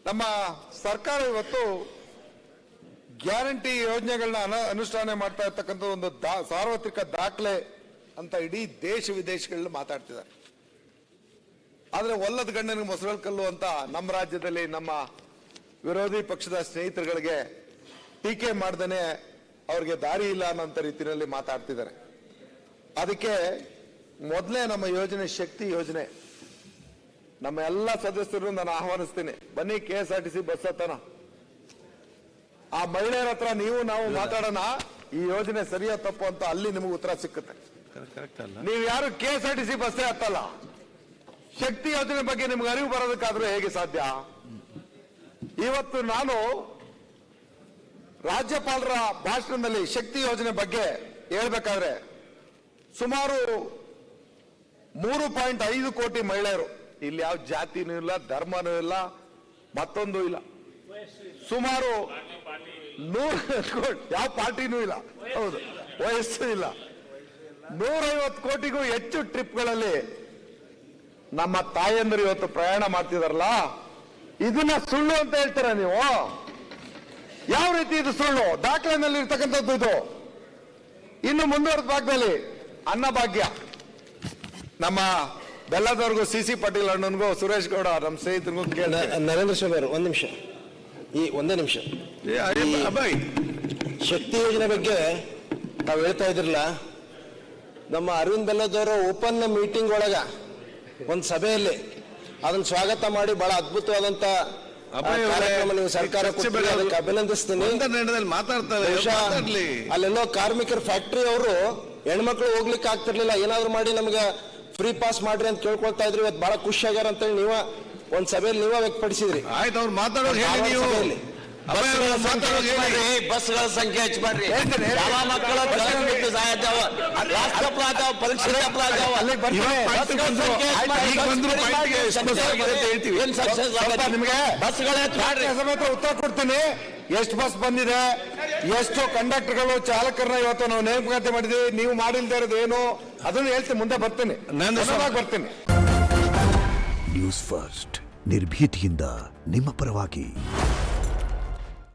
ನಮ್ಮ ಸರ್ಕಾರ ಇವತ್ತು ಗ್ಯಾರಂಟಿ ಯೋಜನೆಗಳನ್ನ ಅನುಷ್ಠಾನ ಮಾಡ್ತಾ ಇರ್ತಕ್ಕಂಥ ಒಂದು ಸಾರ್ವತ್ರಿಕ ದಾಖಲೆ ಅಂತ ಇಡೀ ದೇಶ ವಿದೇಶಗಳಲ್ಲಿ ಮಾತಾಡ್ತಿದ್ದಾರೆ. ಆದ್ರೆ ಒಲ್ಲದ ಗಂಡನಿಗೆ ಮೊಸರು ಕಲ್ಲು ಅಂತ ನಮ್ಮ ರಾಜ್ಯದಲ್ಲಿ ನಮ್ಮ ವಿರೋಧಿ ಪಕ್ಷದ ಸ್ನೇಹಿತರುಗಳಿಗೆ ಟೀಕೆ ಮಾಡ್ದೇನೆ ಅವ್ರಿಗೆ ದಾರಿ ಇಲ್ಲ ಅನ್ನೋ ರೀತಿಯಲ್ಲಿ ಮಾತಾಡ್ತಿದ್ದಾರೆ. ಅದಕ್ಕೆ ಮೊದಲೇ ನಮ್ಮ ಯೋಜನೆ ಶಕ್ತಿ ಯೋಜನೆ ನಮ್ಮ ಎಲ್ಲ ಸದಸ್ಯರು ನಾನು ಆಹ್ವಾನಿಸ್ತೀನಿ, ಬನ್ನಿ KSRTC ಬಸ್ ಹತ್ತನ, ಆ ಮಹಿಳೆಯರ ಹತ್ರ ನಾವು ಮಾತಾಡೋಣ, ಈ ಯೋಜನೆ ಸರಿಯಾ ತಪ್ಪು ಅಂತ ಅಲ್ಲಿ ನಿಮಗೆ ಉತ್ತರ ಸಿಕ್ಕುತ್ತೆ. ನೀವು ಯಾರು KSRTC ಬಸ್ಸೇ ಹತ್ತಲ್ಲ, ಶಕ್ತಿ ಯೋಜನೆ ಬಗ್ಗೆ ನಿಮ್ಗೆ ಅರಿವು ಬರೋದಕ್ಕಾದ್ರೂ ಹೇಗೆ ಸಾಧ್ಯ? ಇವತ್ತು ನಾನು ರಾಜ್ಯಪಾಲರ ಭಾಷಣದಲ್ಲಿ ಶಕ್ತಿ ಯೋಜನೆ ಬಗ್ಗೆ ಹೇಳ್ಬೇಕಾದ್ರೆ ಸುಮಾರು 3.5 ಕೋಟಿ ಮಹಿಳೆಯರು, ಇಲ್ಲಿ ಯಾವ ಜಾತಿನೂ ಇಲ್ಲ, ಧರ್ಮನೂ ಇಲ್ಲ, ಮತ್ತೊಂದು ಇಲ್ಲ, ಸುಮಾರು 100 ಕೋಟಿ, ಯಾವ ಪಾರ್ಟಿನೂ ಇಲ್ಲ, ಹೌದು, ವಯಸ್ಸು ಇಲ್ಲ, 150 ಕೋಟಿಗೂ ಹೆಚ್ಚು ಟ್ರಿಪ್ಗಳಲ್ಲಿ ನಮ್ಮ ತಾಯಂದರು ಇವತ್ತು ಪ್ರಯಾಣ ಮಾಡ್ತಿದಾರಲ್ಲ, ಇದನ್ನ ಸುಳ್ಳು ಅಂತ ಹೇಳ್ತೀರಾ ನೀವು? ಯಾವ ರೀತಿ ಇದು ಸುಳ್ಳು? ದಾಖಲೆನಲ್ಲಿ ಇರ್ತಕ್ಕಂಥದ್ದು ಇದು. ಇನ್ನು ಮುಂದುವರೆದ ಭಾಗದಲ್ಲಿ ಅನ್ನಭಾಗ್ಯ, ನಮ್ಮ ಬೆಲ್ಲದವ್ರಿಗೂ CC ಪಾಟೀಲ್ ಅಣ್ಣನಿಗೂ ಸುರೇಶ್ ಗೌಡ ನಮ್ಮ ಸ್ನೇಹಿತರಿಗೂ ನರೇಂದ್ರ ಸ್ವಾಮಿ ಅವರು ಒಂದೇ ನಿಮಿಷ ಶಕ್ತಿ ಯೋಜನೆ ಬಗ್ಗೆ ತಾವು ಹೇಳ್ತಾ ಇದ್ರಲ್ಲ, ನಮ್ಮ ಅರವಿಂದ್ ಬೆಲ್ಲದವರು ಓಪನ್ ಮೀಟಿಂಗ್ ಒಳಗ ಒಂದು ಸಭೆಯಲ್ಲಿ ಅದನ್ನ ಸ್ವಾಗತ ಮಾಡಿ ಬಹಳ ಅದ್ಭುತವಾದಂತ ಕಾರ್ಯಕ್ರಮ ನೀವು ಸರ್ಕಾರ ಅದಕ್ಕೆ ಅಭಿನಂದಿಸ್ತೀನಿ. ಅಲ್ಲೆಲ್ಲೋ ಕಾರ್ಮಿಕರ ಫ್ಯಾಕ್ಟರಿ ಅವರು ಹೆಣ್ಮಕ್ಳು ಹೋಗ್ಲಿಕ್ಕೆ ಆಗ್ತಿರ್ಲಿಲ್ಲ, ಏನಾದ್ರು ಮಾಡಿ ನಮ್ಗೆ ಫ್ರೀ ಪಾಸ್ ಮಾಡ್ರಿ ಅಂತ ಕೇಳ್ಕೊಳ್ತಾ ಇದ್ರಿ. ಇವತ್ತು ಬಹಳ ಖುಷಿ ಆಗ್ಯಾರ ಅಂತ ಹೇಳಿ ಒಂದ್ ಸಭೆಯಲ್ಲಿ ನೀವೇ ವ್ಯಕ್ತಪಡಿಸಿದ್ರಿ. ಆಯ್ತು, ಅವ್ರು ಮಾತಾಡೋದು ಬಸ್ಗಳ ಸಂಖ್ಯೆ ಹೆಚ್ಚು ಮಾಡ್ರಿ, ಮಕ್ಕಳ ಸಮೇತ ಉತ್ತರ ಕೊಡ್ತೀನಿ. ಎಷ್ಟು ಬಸ್ ಬಂದಿದೆ, ಎಷ್ಟು ಕಂಡಕ್ಟರ್ಗಳು ಚಾಲಕರನ್ನ ಇವತ್ತು ನಾವು ನೇಮಕಾತಿ ಮಾಡಿದ್ವಿ, ನೀವು ಮಾಡಿಲ್ದೇ ಇರೋದು ಏನು ಅದನ್ನು ಹೇಳ್ತೀನಿ, ಮುಂದೆ ಬರ್ತೀನಿ, ಬರ್ತೀನಿ. ನ್ಯೂಸ್ ಫಸ್ಟ್ ನಿರ್ಭೀತಿಯಿಂದ ನಿಮ್ಮ ಪರವಾಗಿ.